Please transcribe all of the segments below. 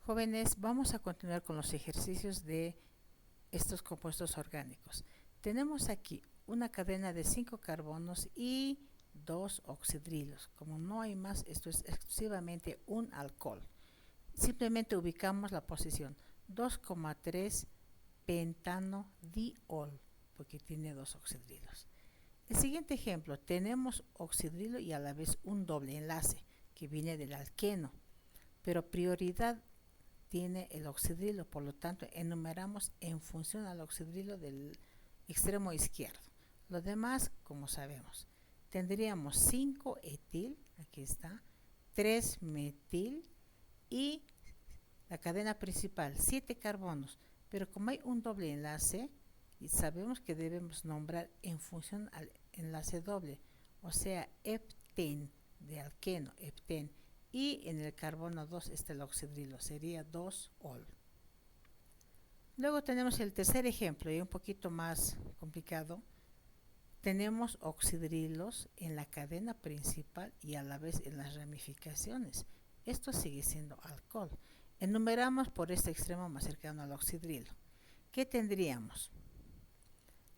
Jóvenes, vamos a continuar con los ejercicios de estos compuestos orgánicos. Tenemos aquí una cadena de 5 carbonos y 2 oxidrilos. Como no hay más, esto es exclusivamente un alcohol. Simplemente ubicamos la posición 2,3 pentanodiol, porque tiene 2 oxidrilos. El siguiente ejemplo, tenemos oxidrilo y a la vez un doble enlace que viene del alqueno, pero prioridad tiene el oxidrilo, por lo tanto enumeramos en función al oxidrilo del extremo izquierdo. Lo demás, como sabemos, tendríamos 5 etil, aquí está, 3 metil y la cadena principal, 7 carbonos, pero como hay un doble enlace, y sabemos que debemos nombrar en función al enlace doble, o sea, hepten de alqueno, hepten, y en el carbono 2 está el oxidrilo, sería 2-ol. Luego tenemos el tercer ejemplo, y un poquito más complicado. Tenemos oxidrilos en la cadena principal y a la vez en las ramificaciones. Esto sigue siendo alcohol. Enumeramos por este extremo más cercano al oxidrilo. ¿Qué tendríamos?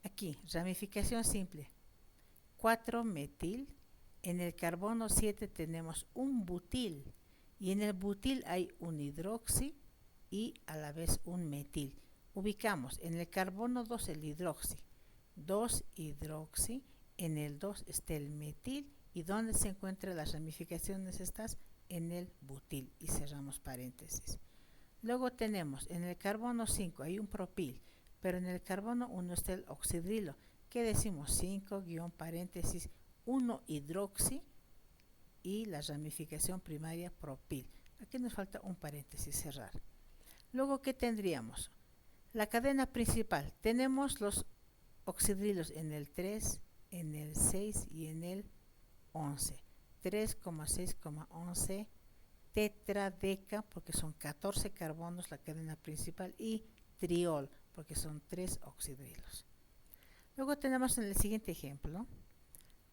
Aquí, ramificación simple, 4-metil. En el carbono 7 tenemos un butil y en el butil hay un hidroxi y a la vez un metil. Ubicamos en el carbono 2 el hidroxi, 2 hidroxi, en el 2 está el metil y ¿dónde se encuentran las ramificaciones estas? En el butil y cerramos paréntesis. Luego tenemos en el carbono 5 hay un propil, pero en el carbono 1 está el oxidrilo. ¿Qué decimos? 5 paréntesis 1 hidroxi y la ramificación primaria propil. Aquí nos falta un paréntesis cerrar. Luego, ¿qué tendríamos? La cadena principal. Tenemos los oxidrilos en el 3, en el 6 y en el 11. 3,6,11 tetradeca, porque son 14 carbonos la cadena principal, y triol, porque son 3 oxidrilos. Luego tenemos en el siguiente ejemplo,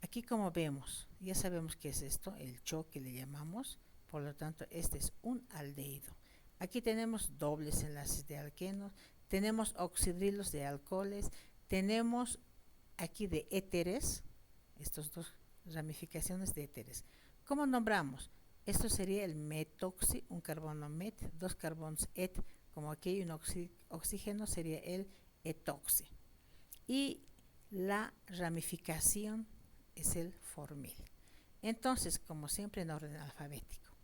aquí como vemos, ya sabemos qué es esto, el choque le llamamos, por lo tanto este es un aldehído. Aquí tenemos dobles enlaces de alquenos, tenemos oxidrilos de alcoholes, tenemos aquí de éteres, estas dos ramificaciones de éteres. ¿Cómo nombramos? Esto sería el metoxi, un carbono met, 2 carbonos et, como aquí hay un oxígeno, sería el etoxi. Y la ramificación es el formil. Entonces, como siempre en orden alfabético,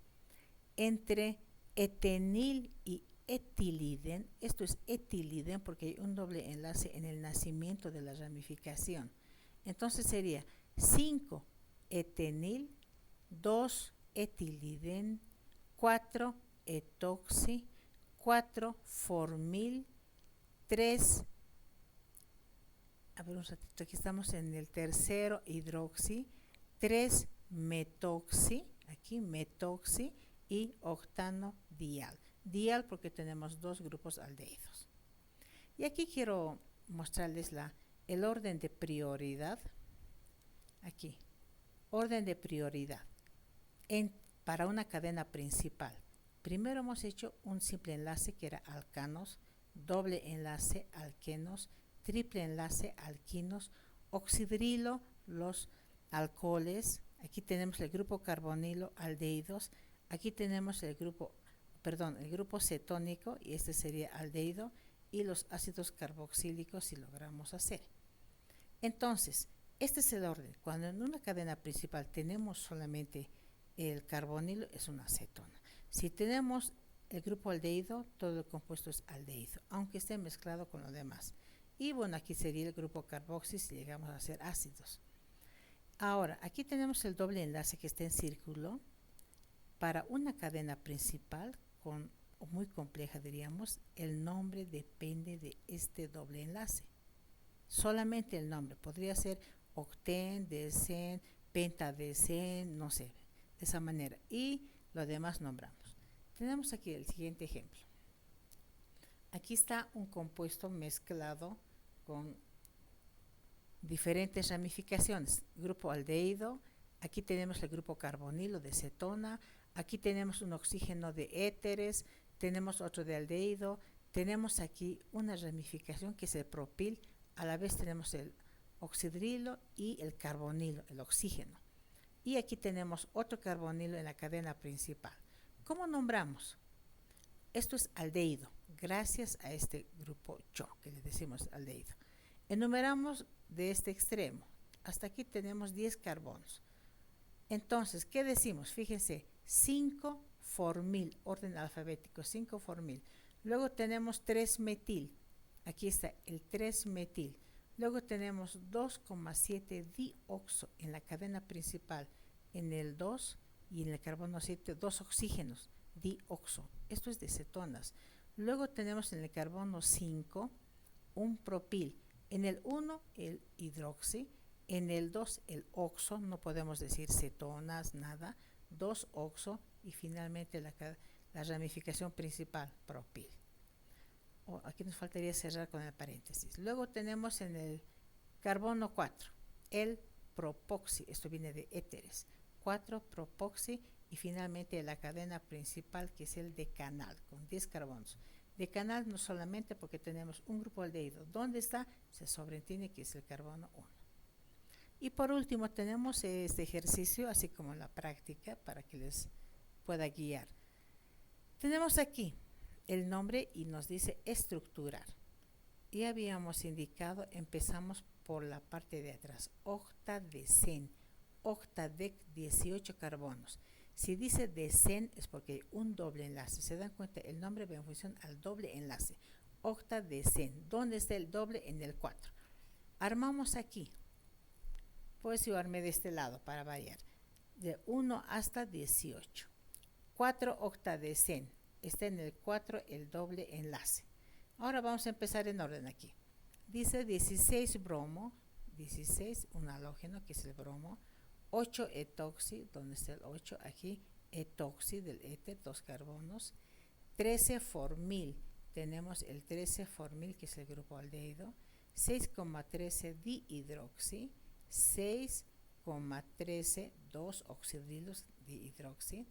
entre etenil y etiliden, esto es etiliden porque hay un doble enlace en el nacimiento de la ramificación. Entonces sería 5 etenil, 2 etiliden, 4 etoxi, 4 formil, 3, a ver un ratito, aquí estamos en el tercero hidroxi, 3 metoxi, aquí metoxi y octano dial. Dial porque tenemos 2 grupos aldehídos. Y aquí quiero mostrarles el orden de prioridad. Aquí, orden de prioridad para una cadena principal. Primero hemos hecho un simple enlace que era alcanos, doble enlace alquenos, triple enlace alquinos, oxidrilo, los alcoholes. Aquí tenemos el grupo carbonilo, aldehídos. Aquí tenemos el grupo cetónico, y este sería aldehído, y los ácidos carboxílicos si logramos hacer. Entonces, este es el orden. Cuando en una cadena principal tenemos solamente el carbonilo, es una cetona. Si tenemos el grupo aldehído, todo el compuesto es aldehído, aunque esté mezclado con lo demás. Y bueno, aquí sería el grupo carboxil si llegamos a hacer ácidos. Ahora, aquí tenemos el doble enlace que está en círculo. Para una cadena principal, muy compleja diríamos, el nombre depende de este doble enlace. Solamente el nombre, podría ser octen, decen, pentadecen, no sé, de esa manera. Y lo demás nombramos. Tenemos aquí el siguiente ejemplo. Aquí está un compuesto mezclado con diferentes ramificaciones. Grupo aldehído, aquí tenemos el grupo carbonilo de cetona, aquí tenemos un oxígeno de éteres, tenemos otro de aldehído, tenemos aquí una ramificación que es el propil, a la vez tenemos el oxidrilo y el carbonilo, el oxígeno. Y aquí tenemos otro carbonilo en la cadena principal. ¿Cómo nombramos? Esto es aldehído, gracias a este grupo CHO, que le decimos aldehído. Enumeramos de este extremo. Hasta aquí tenemos 10 carbonos. Entonces, ¿qué decimos? Fíjense, 5-formil, orden alfabético, 5-formil. Luego tenemos 3-metil. Aquí está el 3-metil. Luego tenemos 2,7 dioxo en la cadena principal, en el 2 y en el carbono 7, 2 oxígenos, dioxo. Esto es de cetonas. Luego tenemos en el carbono 5 un propil. En el 1 el hidroxi, en el 2 el oxo, no podemos decir cetonas, nada, 2 oxo y finalmente la ramificación principal, propil. Aquí nos faltaría cerrar con el paréntesis. Luego tenemos en el carbono 4 el propoxi, esto viene de éteres, 4-propoxi y finalmente la cadena principal que es el decanal con 10 carbonos. Decanal no solamente porque tenemos un grupo aldehído. ¿Dónde está? Se sobreentiende que es el carbono 1. Y por último tenemos este ejercicio, así como la práctica, para que les pueda guiar. Tenemos aquí el nombre y nos dice estructurar. Y habíamos indicado, empezamos por la parte de atrás, octadecen, octadec 18 carbonos. Si dice decen es porque hay un doble enlace. Se dan cuenta, el nombre va en función al doble enlace. Octadecen. ¿Dónde está el doble? En el 4. Armamos aquí. Pues yo armé de este lado para variar. De 1 hasta 18. 4 octadecen. Está en el 4 el doble enlace. Ahora vamos a empezar en orden aquí. Dice 16 bromo, 16 un halógeno que es el bromo, 8 etoxi, donde está el 8 aquí, etoxi del éter, 2 carbonos, 13 formil, tenemos el 13 formil que es el grupo aldehído, 6,13 dihidroxi, 6,13 2 oxidrilos dihidroxi.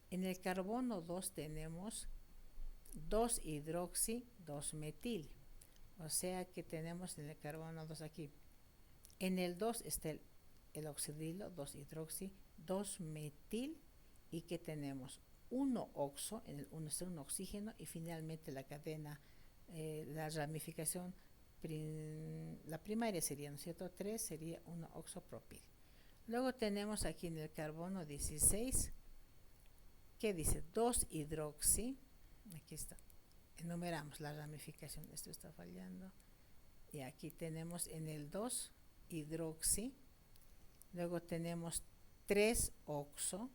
En el carbono 2 tenemos 2 hidroxi, 2 metil. O sea que tenemos en el carbono 2 aquí. En el 2 está el oxidrilo, 2 hidroxi, 2 metil y que tenemos 1 oxo, en el 1 está un oxígeno y finalmente la cadena, la ramificación, la primaria sería, ¿no es cierto? 3 sería 1 oxopropil. Luego tenemos aquí en el carbono 16, ¿qué dice? 2 hidroxi, aquí está, enumeramos la ramificación, esto está fallando, y aquí tenemos en el 2 hidroxi, luego tenemos 3 oxo,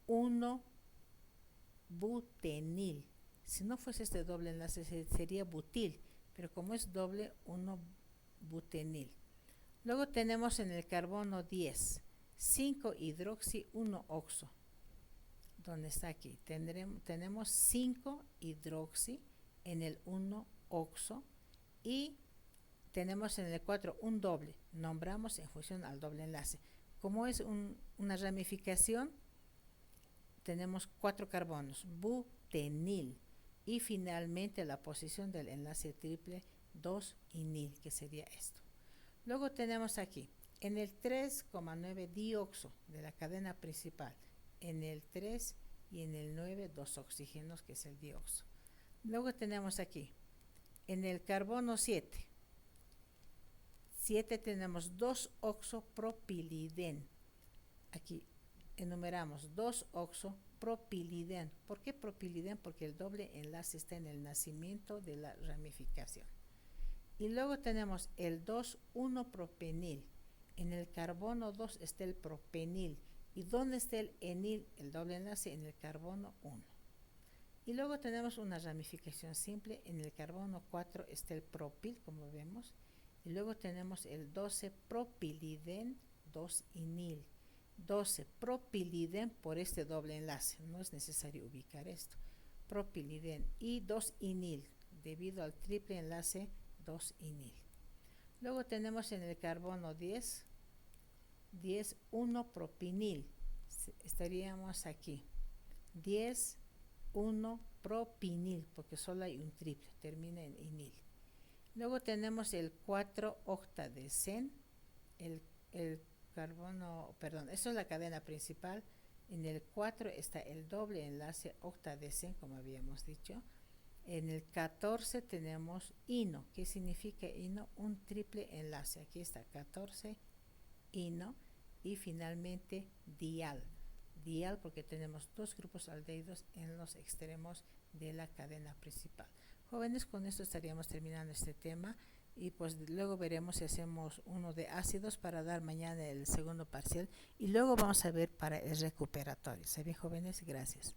1 butenil. Si no fuese este doble enlace sería butil, pero como es doble, 1 butenil. Luego tenemos en el carbono 10, 5 hidroxi, 1 oxo. ¿Dónde está aquí? Tenemos 5 hidroxi en el 1 oxo y tenemos en el 4 un doble. Nombramos en función al doble enlace. Como es una ramificación, tenemos 4 carbonos, butenil. Y finalmente la posición del enlace triple 2-inil, que sería esto. Luego tenemos aquí, en el 3,9 dioxo de la cadena principal, en el 3 y en el 9 2 oxígenos, que es el dioxo. Luego tenemos aquí, en el carbono 7 tenemos 2 oxopropiliden. Aquí enumeramos 2 oxopropiliden. ¿Por qué propiliden? Porque el doble enlace está en el nacimiento de la ramificación. Y luego tenemos el 2,1-propenil. En el carbono 2 está el propenil. ¿Y dónde está el enil, el doble enlace? En el carbono 1. Y luego tenemos una ramificación simple. En el carbono 4 está el propil, como vemos. Y luego tenemos el 12-propiliden, 2-inil. 12-propiliden por este doble enlace. No es necesario ubicar esto. Propiliden y 2-inil, debido al triple enlace 2-inil. Luego tenemos en el carbono 10, 1-propinil. Estaríamos aquí. 10, 1, propinil, porque solo hay un triple, termina en inil. Luego tenemos el 4-octadecen, el carbono, perdón, eso es la cadena principal. En el 4 está el doble enlace octadecen, como habíamos dicho. En el 14 tenemos ino. ¿Qué significa ino? Un triple enlace. Aquí está 14, ino. Y finalmente dial. Dial porque tenemos dos grupos aldehídos en los extremos de la cadena principal. Jóvenes, con esto estaríamos terminando este tema y pues luego veremos si hacemos uno de ácidos para dar mañana el segundo parcial y luego vamos a ver para el recuperatorio. ¿Se bien, jóvenes? Gracias.